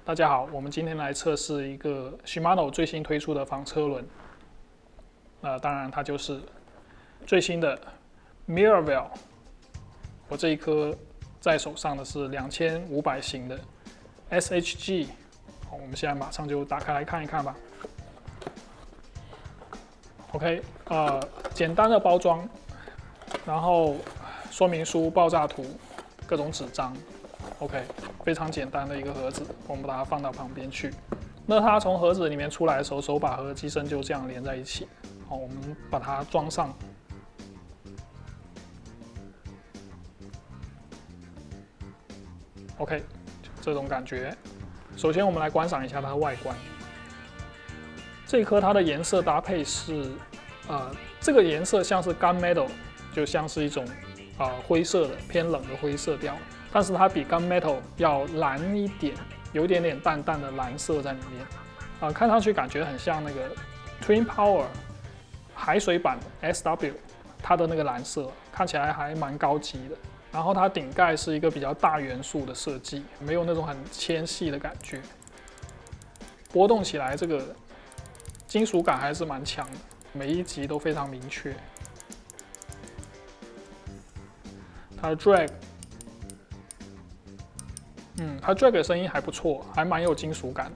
大家好，我们今天来测试一个 Shimano 最新推出的纺车轮。当然它就是最新的 Miraval。我这一颗在手上的是2500型的 SHG。好，我们现在马上就打开来看一看吧。OK， 简单的包装，然后说明书、爆炸图、各种纸张。OK， 非常简单的一个盒子，我们把它放到旁边去。那它从盒子里面出来的时候，手把和机身就这样连在一起。好，我们把它装上。OK， 就这种感觉。首先，我们来观赏一下它的外观。这一颗它的颜色搭配是，这个颜色像是 gunmetal， 就像是一种灰色的偏冷的灰色调。但是它比 gunmetal 要蓝一点，有一点点淡淡的蓝色在里面，看上去感觉很像那个 Twin Power 海水版 SW， 它的那个蓝色看起来还蛮高级的。然后它顶盖是一个比较大元素的设计，没有那种很纤细的感觉，拨动起来这个金属感还是蛮强的，每一级都非常明确。它的 drag。它 drag 的声音还不错，还蛮有金属感。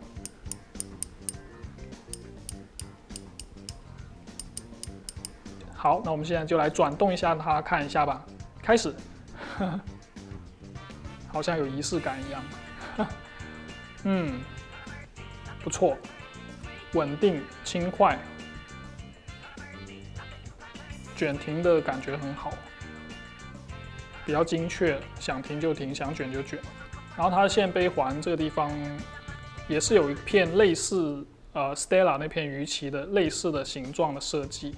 好，那我们现在就来转动一下它，看一下吧。开始，好像有仪式感一样。不错，稳定轻快，卷停的感觉很好，比较精确，想停就停，想卷就卷。然后它的线杯环这个地方也是有一片类似Stella 那片鱼鳍的类似的形状的设计。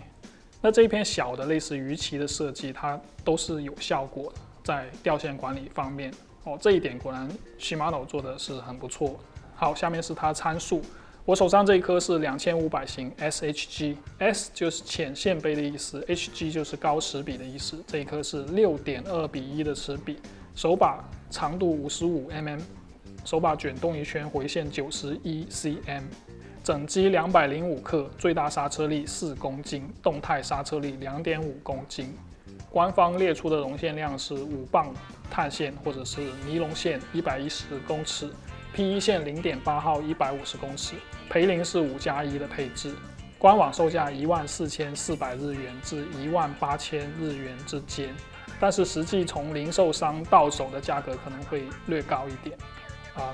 那这一片小的类似鱼鳍的设计，它都是有效果的，在掉线管理方面。这一点果然 Shimano 做的是很不错。好，下面是它参数。我手上这一颗是2500型 SHG，S 就是浅线杯的意思 ，HG 就是高齿比的意思。这一颗是6.2:1的齿比。手把长度55mm， 手把卷动一圈回线91cm， 整机205克，最大刹车力4公斤，动态刹车力2.5公斤。官方列出的容线量是5磅碳线或者是尼龙线110公尺 ，P1 线0.8号150公尺，赔零是5+1的配置。官网售价14400日元至18000日元之间。但是实际从零售商到手的价格可能会略高一点，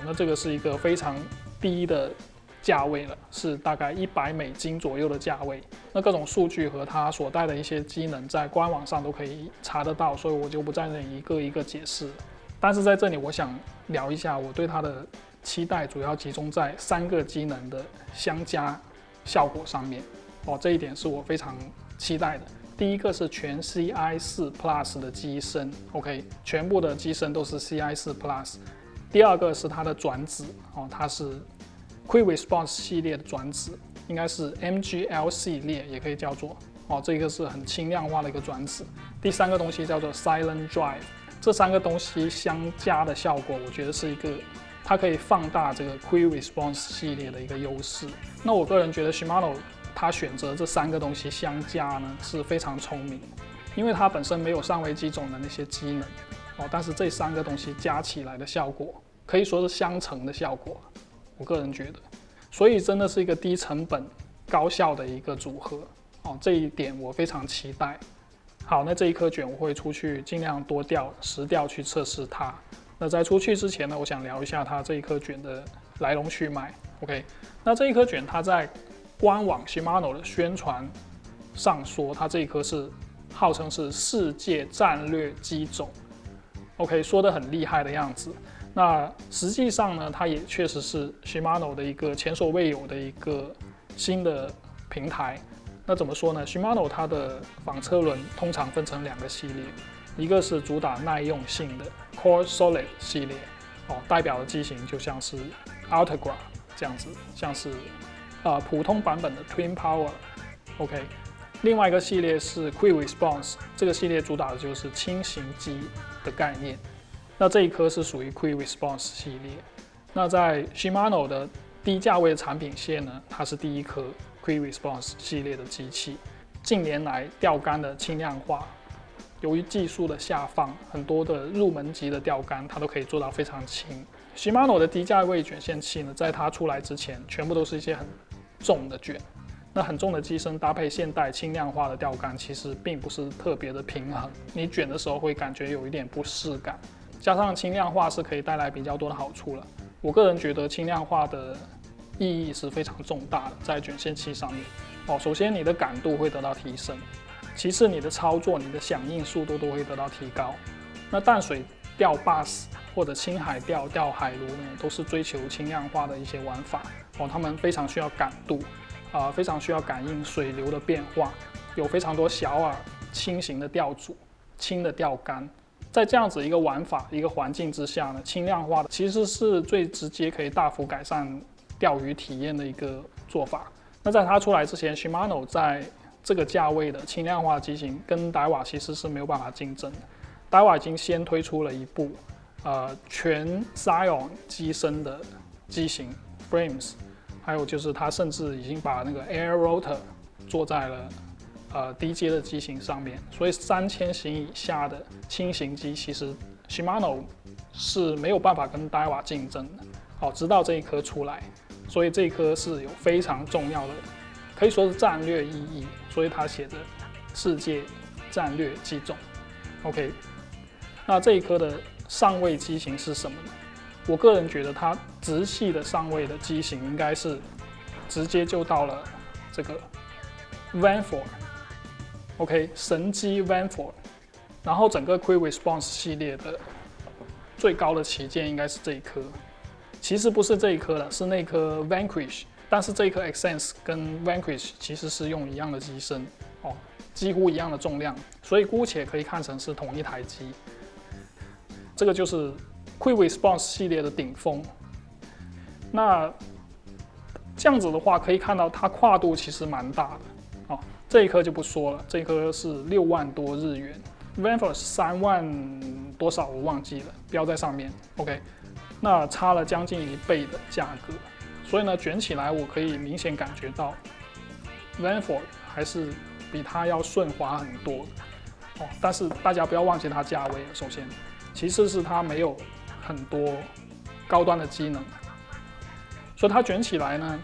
那这个是一个非常低的价位了，是大概$100左右的价位。那各种数据和它所带的一些机能在官网上都可以查得到，所以我就不在这里一个一个解释。但是在这里我想聊一下我对它的期待，主要集中在3个机能的相加效果上面。这一点是我非常期待的。第一个是全 CI4 Plus 的机身 ，OK， 全部的机身都是 CI4 Plus。第二个是它的转子，它是 Quick Response 系列的转子，应该是 MGL 系列，也可以叫做，这个是很轻量化的一个转子。第三个东西叫做 Silent Drive， 这3个东西相加的效果，我觉得是一个它可以放大这个 Quick Response 系列的一个优势。那我个人觉得 Shimano它选择这3个东西相加呢是非常聪明，因为它本身没有上位机种的那些机能，但是这3个东西加起来的效果可以说是相乘的效果，我个人觉得，所以真的是一个低成本高效的一个组合，这一点我非常期待。好，那这一颗卷我会出去尽量多掉实掉去测试它。那在出去之前呢，我想聊一下它这一颗卷的来龙去脉。OK， 那这一颗卷它在官网 Shimano 的宣传上说，它这一颗是号称是世界战略机种 ，OK， 说得很厉害的样子。那实际上呢，它也确实是 Shimano 的一个前所未有的一个新的平台。那怎么说呢 ？Shimano 它的纺车轮通常分成2个系列，一个是主打耐用性的 Core Solid 系列，代表的机型就像是 Ultegra 这样子，像是普通版本的 Twin Power，OK，另外一个系列是 Quick Response， 这个系列主打的就是轻型机的概念。那这一颗是属于 Quick Response 系列。那在 Shimano 的低价位的产品线呢，它是第一颗 Quick Response 系列的机器。近年来钓竿的轻量化，由于技术的下放，很多的入门级的钓竿它都可以做到非常轻。Shimano 的低价位卷线器呢，在它出来之前，全部都是一些很重的卷。那很重的机身搭配现代轻量化的钓竿，其实并不是特别的平衡，你卷的时候会感觉有一点不适感。加上轻量化是可以带来比较多的好处了。我个人觉得轻量化的意义是非常重大的，在卷线器上面。首先你的感度会得到提升，其次你的操作、你的响应速度都会得到提高。那淡水钓 bass 或者青海钓海鲈呢，都是追求轻量化的一些玩法。他们非常需要感度。非常需要感应水流的变化，有非常多小饵、轻型的钓组、轻的钓竿。在这样子一个玩法、一个环境之下呢，轻量化的其实是最直接可以大幅改善钓鱼体验的一个做法。那在它出来之前 ，Shimano 在这个价位的轻量化机型跟Daiwa其实是没有办法竞争的。Daiwa 已经先推出了一部全 Scion 机身的机型 Frames。还有就是它甚至已经把那个 Air Rotor 做在了低阶的机型上面，所以3000型以下的轻型机，其实 Shimano 是没有办法跟 Daiwa 竞争的。直到这一颗出来，所以这一颗是有非常重要的，可以说是战略意义，所以它写着世界战略机种。OK， 那这一颗的上位机型是什么呢？我个人觉得它直系的上位的机型应该是直接就到了这个 Vanford，OK， 神机 Vanford， 然后整个 Quick Response 系列的最高的旗舰应该是这一颗，其实不是这一颗了，是那颗 Vanquish， 但是这一颗 Xsense 跟 Vanquish 其实是用一样的机身，几乎一样的重量，所以姑且可以看成是同一台机。这个就是 Quick Response 系列的顶峰。那这样子的话，可以看到它跨度其实蛮大的。这一颗就不说了，这一颗是6万多日元 ，Vanford 是3万多少我忘记了，标在上面。OK， 那差了将近1倍的价格，所以呢，卷起来我可以明显感觉到 Vanford 还是比它要顺滑很多的。但是大家不要忘记它价位了，首先，其次是它没有很多高端的机能，所以它卷起来呢，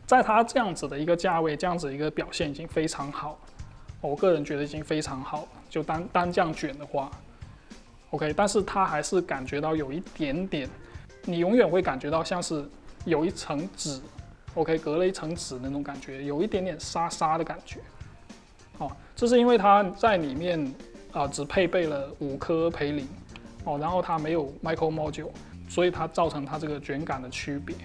在它这样子的一个价位，这样子一个表现已经非常好了。我个人觉得已经非常好了，就单这样卷的话 ，OK， 但是它还是感觉到有一点点，你永远会感觉到像是有一层纸 ，OK， 隔了一层纸那种感觉，有一点点沙沙的感觉。这是因为它在里面只配备了5颗培林，然后它没有 Micro Module， 所以它造成它这个卷感的区别。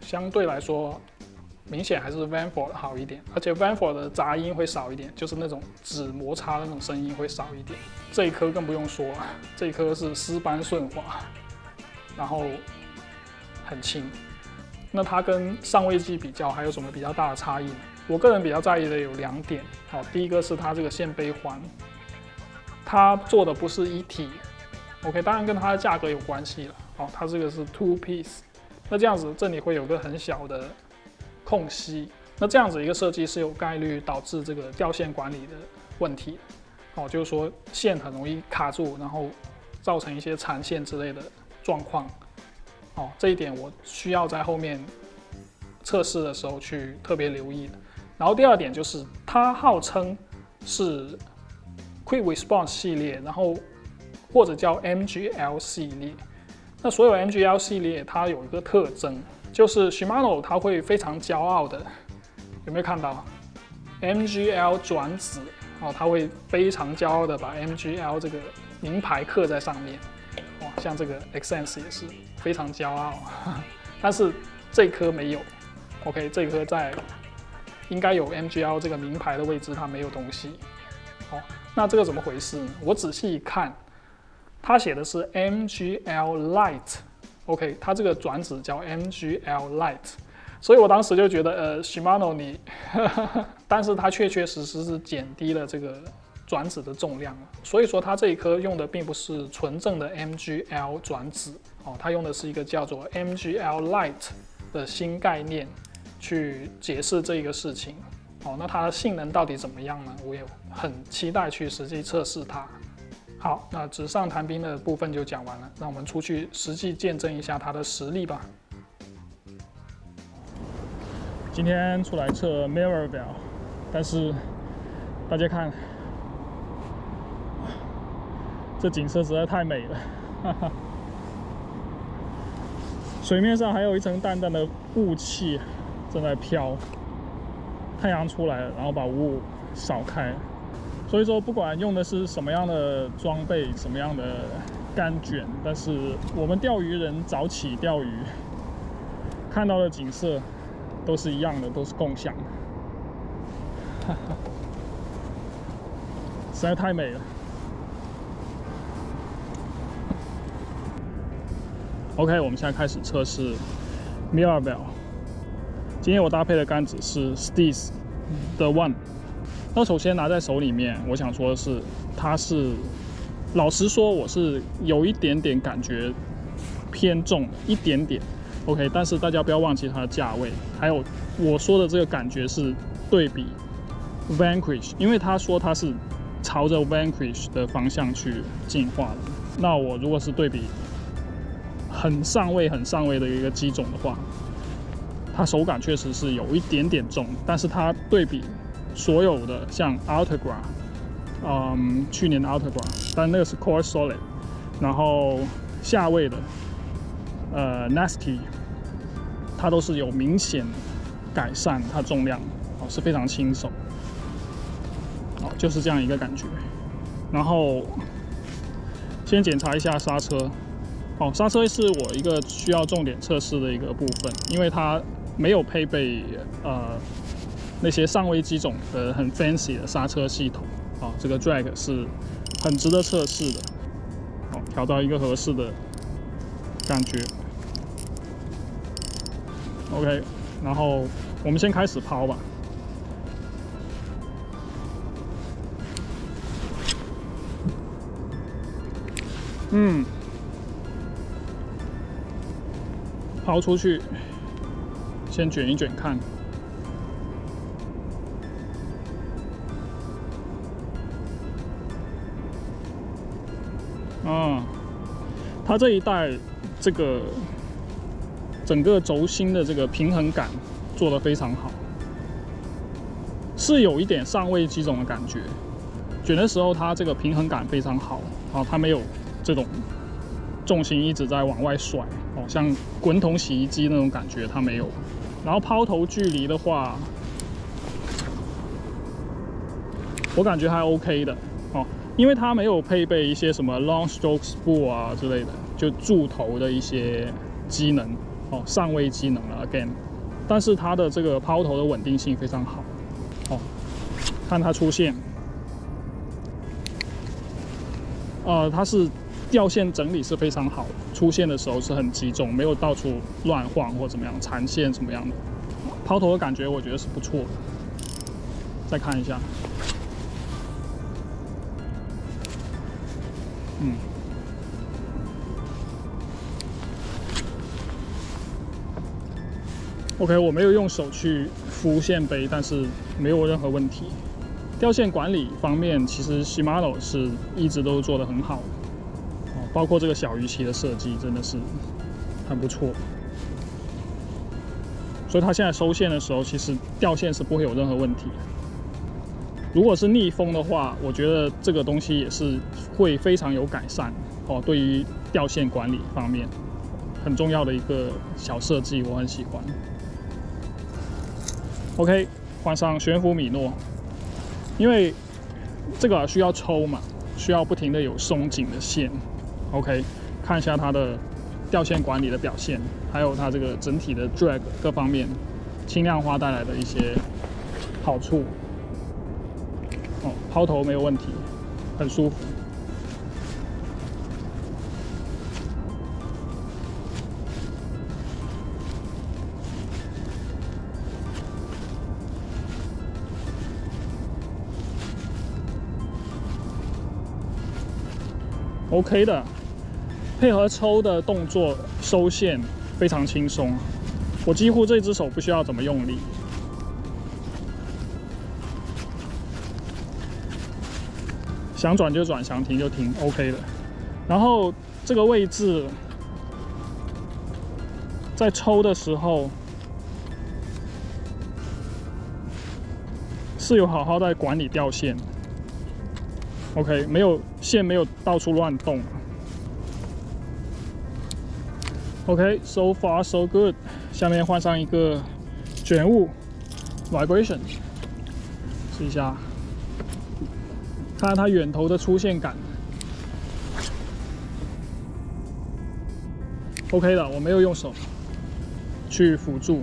相对来说，明显还是 Vanford 好一点，而且 Vanford 的杂音会少一点，就是那种纸摩擦的那种声音会少一点。这一颗更不用说了，这一颗是丝般顺滑，然后很轻。那它跟上位机比较，还有什么比较大的差异呢？我个人比较在意的有2点。第一个是它这个线杯环，它做的不是一体 ，OK， 当然跟它的价格有关系了。它这个是 two piece， 那这样子这里会有个很小的空隙，那这样子一个设计是有概率导致这个掉线管理的问题。就是说线很容易卡住，然后造成一些缠线之类的状况。这一点我需要在后面测试的时候去特别留意的。然后第2点就是它号称是 Quick Response 系列，然后或者叫 MGL 系列。那所有 MGL 系列它有一个特征，就是 Shimano 它会非常骄傲的，有没有看到 MGL 转子？它会非常骄傲的把 MGL 这个名牌刻在上面。像这个 Xsense 也是非常骄傲，但是这颗没有 ，OK， 这颗在应该有 MGL 这个名牌的位置，它没有东西。那这个怎么回事呢？我仔细一看，它写的是 MGL Light，OK， 它这个转子叫 MGL Light， 所以我当时就觉得，Shimano 你，但是它确确实实是减低了这个转子的重量了。所以说它这一颗用的并不是纯正的 MGL 转子哦，它用的是一个叫做 MGL Lite 的新概念去解释这一个事情。哦，那它的性能到底怎么样呢？我也很期待去实际测试它。好，那纸上谈兵的部分就讲完了，让我们出去实际见证一下它的实力吧。今天出来测 Mirabel， 但是大家看，这景色实在太美了，哈哈。水面上还有一层淡淡的雾气正在飘，太阳出来了，然后把雾扫开。所以说，不管用的是什么样的装备、什么样的杆卷，但是我们钓鱼人早起钓鱼，看到的景色都是一样的，都是共享的，哈哈，实在太美了。OK， 我们现在开始测试 Mirabel。今天我搭配的杆子是 Steez 的 One。那首先拿在手里面，我想说的是，它是，老实说，我是有一点点感觉偏重，一点点。OK， 但是大家不要忘记它的价位，还有我说的这个感觉是对比 Vanquish， 因为他说它是朝着 Vanquish 的方向去进化的。那我如果是对比很上位的一个机种的话，它手感确实是有一点点重，但是它对比所有的像 Ultegra， 去年的 Ultegra， 但那个是 Core Solid， 然后下位的Nasty， 它都是有明显改善它重量，哦，是非常轻手，哦，就是这样一个感觉。然后先检查一下刹车，哦，刹车是我一个需要重点测试的一个部分，因为它没有配备那些上位机种的很 fancy 的刹车系统，啊，这个 drag 是很值得测试的。好，调到一个合适的感觉。OK， 然后我们先开始抛吧。抛出去，先卷一卷看。它这一代这个整个轴心的这个平衡感做得非常好，是有一点上位机种的感觉。卷的时候，它这个平衡感非常好，啊，它没有这种重心一直在往外甩，哦，像滚筒洗衣机那种感觉它没有。然后抛投距离的话，我感觉还 OK 的，哦。因为它没有配备一些什么 long stroke spool 啊之类的，就助投的一些机能，哦，上位机能了 again， 但是它的这个抛投的稳定性非常好，哦，看它出线，它是掉线整理是非常好的，出线的时候是很集中，没有到处乱晃或怎么样缠线什么样的，抛投的感觉我觉得是不错的。再看一下。OK， 我没有用手去扶线杯，但是没有任何问题。掉线管理方面，其实 Shimano 是一直都做得很好的，哦，包括这个小鱼鳍的设计真的是很不错。所以它现在收线的时候，其实掉线是不会有任何问题。如果是逆风的话，我觉得这个东西也是会非常有改善哦。对于掉线管理方面，很重要的一个小设计，我很喜欢。OK， 换上悬浮米诺，因为这个需要抽嘛，需要不停的有松紧的线。OK， 看一下它的掉线管理的表现，还有它这个整体的 drag 各方面轻量化带来的一些好处。哦，抛投没有问题，很舒服。OK 的，配合抽的动作收线非常轻松，我几乎这只手不需要怎么用力。想转就转，想停就停 ，OK 的。然后这个位置在抽的时候是有好好在管理掉线 ，OK， 没有线没有到处乱动。OK，so far so good。下面换上一个卷雾 vibration， 试一下。 看看它远头的出现感 ，OK 的，我没有用手去辅助。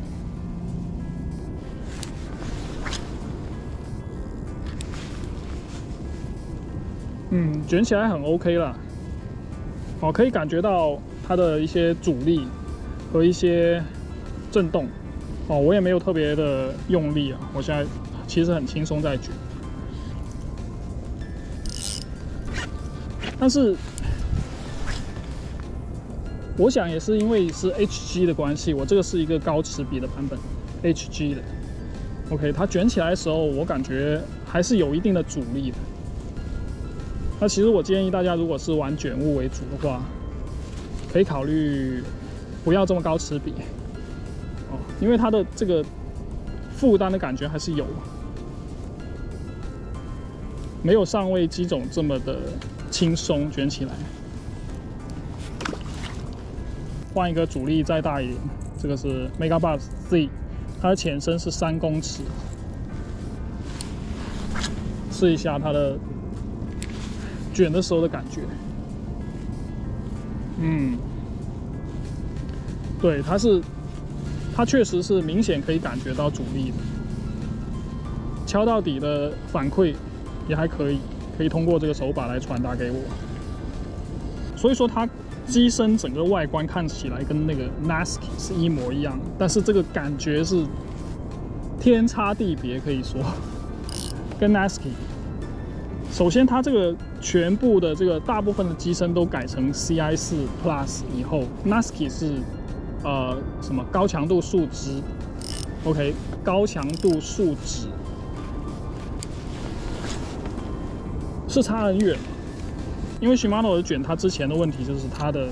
卷起来很 OK 了。哦，可以感觉到它的一些阻力和一些震动。哦，我也没有特别的用力啊，我现在其实很轻松在卷。 但是，我想也是因为是 HG 的关系，我这个是一个高齿比的版本 ，HG 的。OK， 它卷起来的时候，我感觉还是有一定的阻力的。那其实我建议大家，如果是玩卷雾为主的话，可以考虑不要这么高齿比哦，因为它的这个负担的感觉还是有，没有上位机种这么的。 轻松卷起来，换一个阻力再大一点。这个是 Megabucks Z， 它的前身是3公尺。试一下它的卷的时候的感觉。对，它确实是明显可以感觉到阻力的。敲到底的反馈也还可以。 可以通过这个手把来传达给我，所以说它机身整个外观看起来跟那个 Nasky 是一模一样，但是这个感觉是天差地别，可以说跟 Nasky。首先，它这个全部的这个大部分的机身都改成 CI4 Plus 以后 ，Nasky 是什么高强度树脂 ，OK， 高强度树脂。 是差很远，因为 Shimano 的卷，它之前的问题就是它的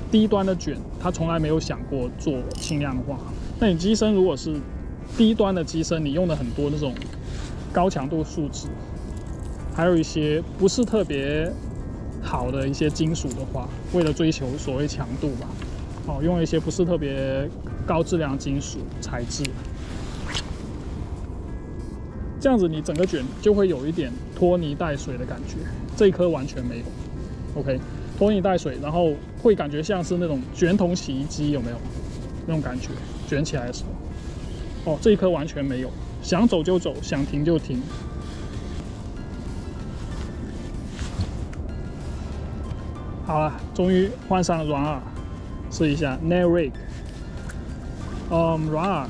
低端的卷，它从来没有想过做轻量化。那你机身如果是低端的机身，你用的很多那种高强度树脂，还有一些不是特别好的一些金属的话，为了追求所谓强度吧，哦，用一些不是特别高质量金属材质。 这样子你整个卷就会有一点拖泥带水的感觉，这一颗完全没有。OK， 拖泥带水，然后会感觉像是那种卷筒洗衣机，有没有那种感觉？卷起来的时候，哦，这一颗完全没有，想走就走，想停就停。好了，终于换上了软耳，试一下 Nail Rig。软耳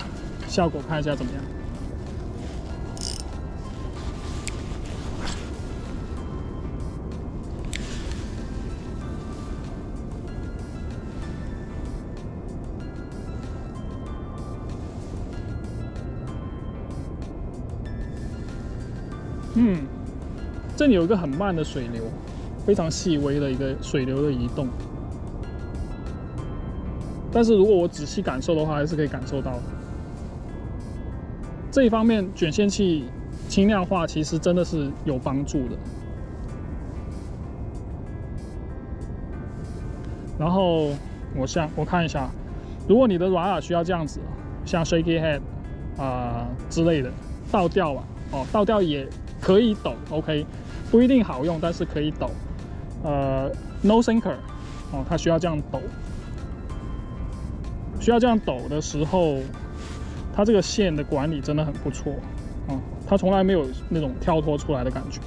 效果看一下怎么样？ 这里有一个很慢的水流，非常细微的一个水流的移动。但是如果我仔细感受的话，还是可以感受到的。这一方面，卷线器轻量化其实真的是有帮助的。然后我看一下，如果你的软耳需要这样子，像 Shaky Head 之类的倒吊啊，哦，倒吊也可以抖 ，OK， 不一定好用，但是可以抖。No Sinker 哦，它需要这样抖，需要这样抖的时候，它这个线的管理真的很不错哦，它从来没有那种跳脱出来的感觉。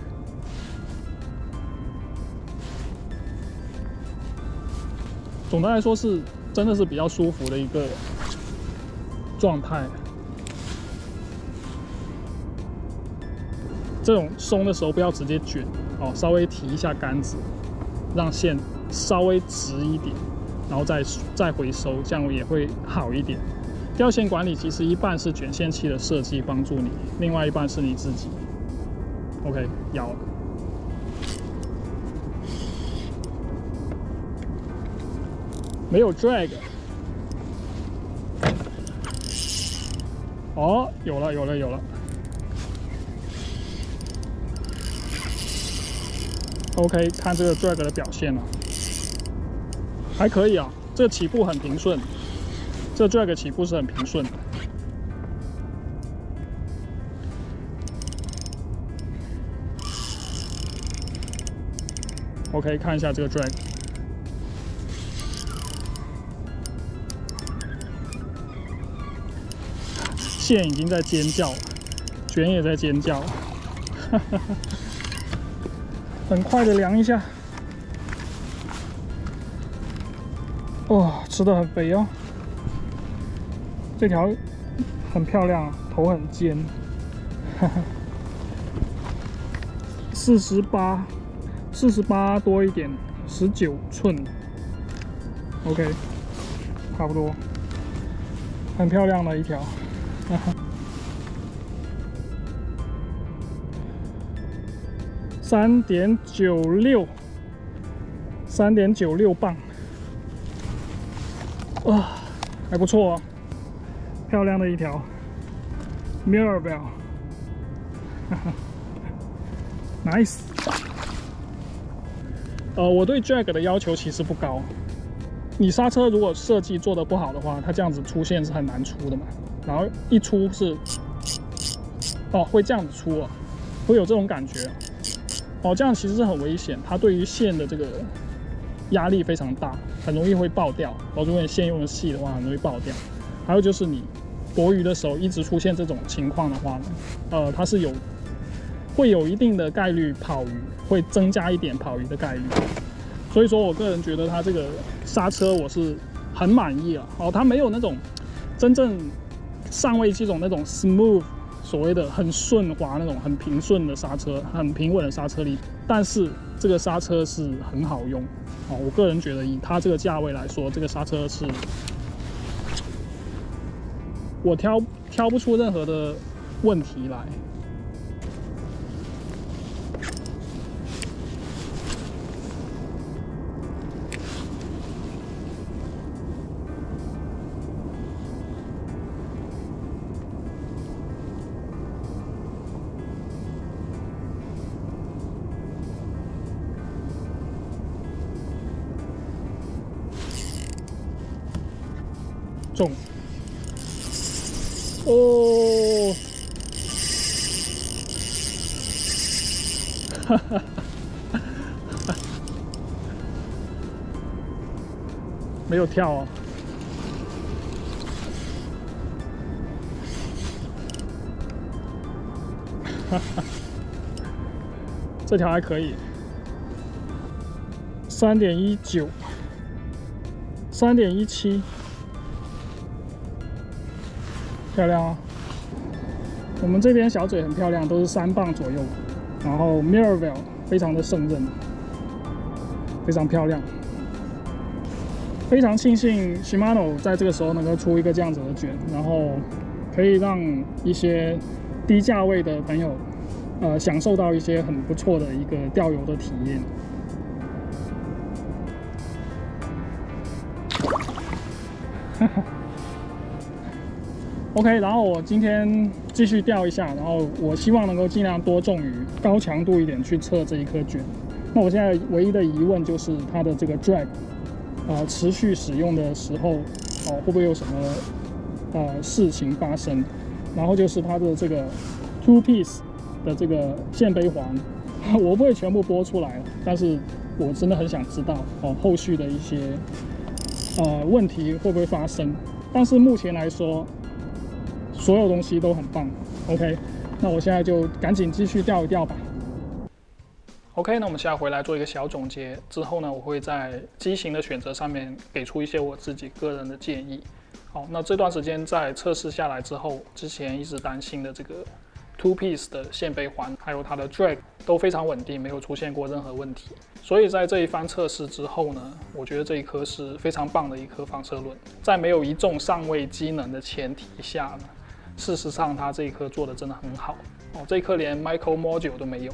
总的来说是真的是比较舒服的一个状态。这种松的时候不要直接卷哦，稍微提一下杆子让线稍微直一点，然后再回收，这样也会好一点。掉线管理其实一半是卷线器的设计帮助你，另外一半是你自己。OK， 摇了。没有 drag。哦，有了。OK， 看这个 drag 的表现了，还可以啊，这个起步很平顺，这 drag 起步是很平顺的。OK， 看一下这个 drag， 线已经在尖叫了，卷也在尖叫了，很快的量一下，哇，吃的很肥哦，这条很漂亮，头很尖，48多一点，19寸 ，OK， 差不多，很漂亮的一条。3.96磅，哇，还不错哦，漂亮的一条 Mirabelle， nice。我对 drag 的要求其实不高，你刹车如果设计做得不好的话，它这样子出线是很难出的嘛。然后一出是，会这样子出啊，会有这种感觉啊，这样其实是很危险，它对于线的这个压力非常大，很容易会爆掉。如果你线用的细的话，很容易爆掉。还有就是你搏鱼的时候一直出现这种情况的话呢，它是会有一定的概率跑鱼，会增加一点跑鱼的概率。所以说我个人觉得它这个刹车我是很满意啊，它没有那种真正上位这种那种 smooth， 所谓的很顺滑那种很平顺的刹车，很平稳的刹车力，但是这个刹车是很好用，我个人觉得以它这个价位来说，这个刹车是我挑不出任何的问题来。重哦，哈哈，没有跳啊，哈哈，这条还可以，3.19、3.17。漂亮哦！我们这边小嘴很漂亮，都是3磅左右，然后 Mirabelle 非常的胜任，非常漂亮。非常庆幸 Shimano 在这个时候能够出一个这样子的卷，然后可以让一些低价位的朋友，享受到一些很不错的一个钓油的体验。哈哈。OK， 然后我今天继续钓一下，然后我希望能够尽量多重鱼，高强度一点去测这一颗卷。那我现在唯一的疑问就是它的这个 drag， 持续使用的时候，会不会有什么事情发生？然后就是它的这个 two piece 的这个线杯环，我不会全部播出来了，但是我真的很想知道后续的一些问题会不会发生。但是目前来说，所有东西都很棒 ，OK， 那我现在就赶紧继续钓一钓吧。OK， 那我们现在回来做一个小总结，之后呢，我会在机型的选择上面给出一些我自己个人的建议。好，那这段时间在测试下来之后，之前一直担心的这个 two piece 的线背环，还有它的 drag 都非常稳定，没有出现过任何问题。所以在这一番测试之后呢，我觉得这一颗是非常棒的一颗放射轮。在没有一重上位机能的前提下呢，事实上它这一颗做的真的很好哦。这一颗连 micro module 都没有，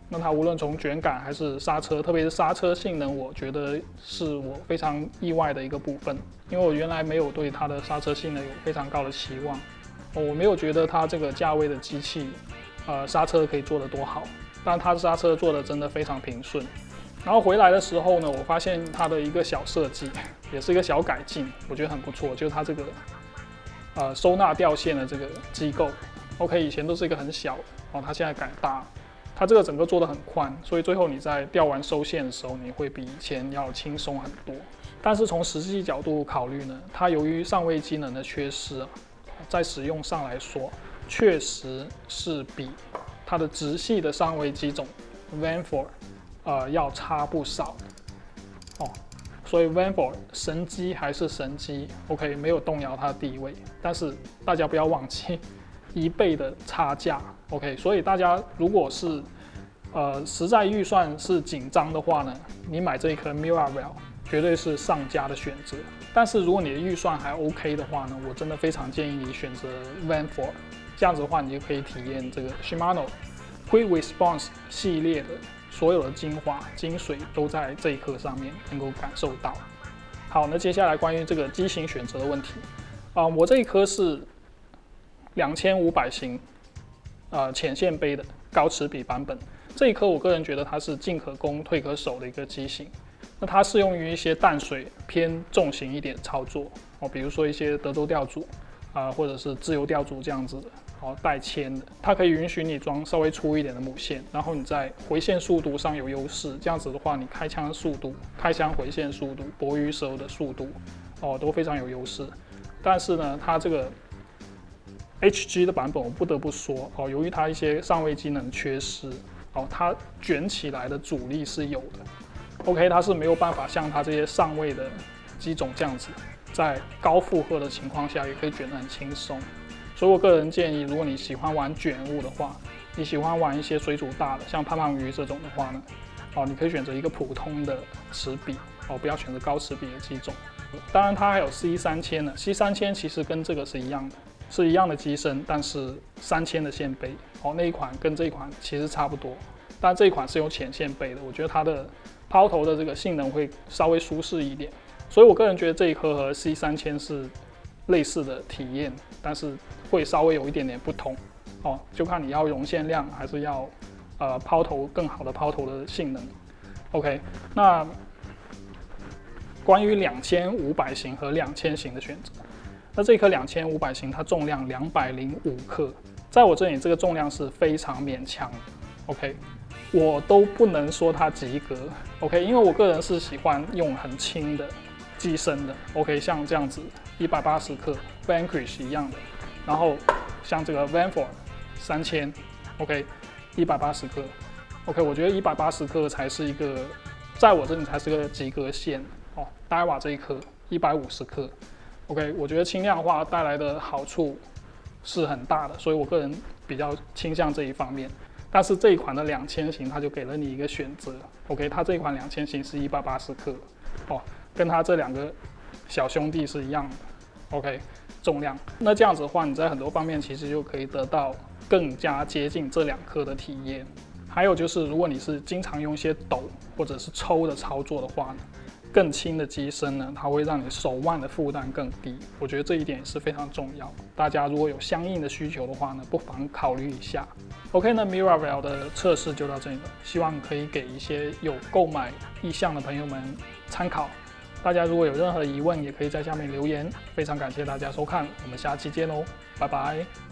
那它无论从卷感还是刹车，特别是刹车性能，我觉得是我非常意外的一个部分，因为我原来没有对它的刹车性能有非常高的期望。我没有觉得它这个价位的机器，刹车可以做得多好，但它的刹车做得真的非常平顺。然后回来的时候呢，我发现它的一个小设计，也是一个小改进，我觉得很不错，就是它这个收纳吊线的这个机构 ，OK， 以前都是一个很小的，哦，它现在改大，它这个整个做得很宽，所以最后你在吊完收线的时候，你会比以前要轻松很多。但是从实际角度考虑呢，它由于上位机能的缺失啊，在使用上来说，确实是比它的直系的上位机种 Vanford 要差不少哦。所以 Vanford 神机还是神机 ，OK， 没有动摇它的地位。但是大家不要忘记1倍的差价 ，OK。所以大家如果是实在预算是紧张的话呢，你买这一颗 Miraval 绝对是上佳的选择。但是如果你的预算还 OK 的话呢，我真的非常建议你选择 Vanford， 这样子的话你就可以体验这个 Shimano Quick Response 系列的所有的精华精髓都在这一颗上面能够感受到。好，那接下来关于这个机型选择的问题，我这一颗是2500型浅线杯的高齿比版本。这一颗我个人觉得它是进可攻退可守的一个机型。那它适用于一些淡水偏重型一点的操作哦，比如说一些德州吊组或者是自由吊组这样子的，带铅的，它可以允许你装稍微粗一点的母线，然后你在回线速度上有优势，这样子的话，你开枪的速度、开枪回线速度、搏鱼时候的速度都非常有优势。但是呢，它这个 HG 的版本，我不得不说由于它一些上位机能缺失它卷起来的阻力是有的。OK， 它是没有办法像它这些上位的机种这样子，在高负荷的情况下也可以卷得很轻松。所以我个人建议，如果你喜欢玩卷物的话，你喜欢玩一些水阻大的，像胖胖鱼这种的话呢，你可以选择一个普通的齿比不要选择高齿比的机种。当然，它还有 C3000 呢 ，C3000 其实跟这个是一样的，是一样的机身，但是3000的线杯那一款跟这一款其实差不多，但这一款是有浅线杯的，我觉得它的抛投的这个性能会稍微舒适一点，所以我个人觉得这一颗和 C3000 是类似的体验，但是会稍微有一点点不同就看你要容线量还是要抛投更好的抛投的性能。OK， 那关于2500型和2000型的选择，那这颗2500型它重量205克，在我这里这个重量是非常勉强的 ，OK。我都不能说它及格 ，OK， 因为我个人是喜欢用很轻的机身的 ，OK， 像这样子180克 Vanquish 一样的，然后像这个 Vanford 3000 ，OK，180克 ，OK， 我觉得180克才是一个，在我这里才是个及格线Daiwa 这一颗150克 ，OK， 我觉得轻量化带来的好处是很大的，所以我个人比较倾向这一方面。但是这一款的2000型，它就给了你一个选择 ，OK， 它这一款2000型是180克，跟它这两个小兄弟是一样的 ，OK， 重量。那这样子的话，你在很多方面其实就可以得到更加接近这2颗的体验。还有就是，如果你是经常用一些抖或者是抽的操作的话呢，更轻的机身呢，它会让你手腕的负担更低，我觉得这一点也是非常重要。大家如果有相应的需求的话呢，不妨考虑一下。OK， 那 Miraval 的测试就到这里了，希望可以给一些有购买意向的朋友们参考。大家如果有任何疑问，也可以在下面留言。非常感谢大家收看，我们下期见喽，拜拜。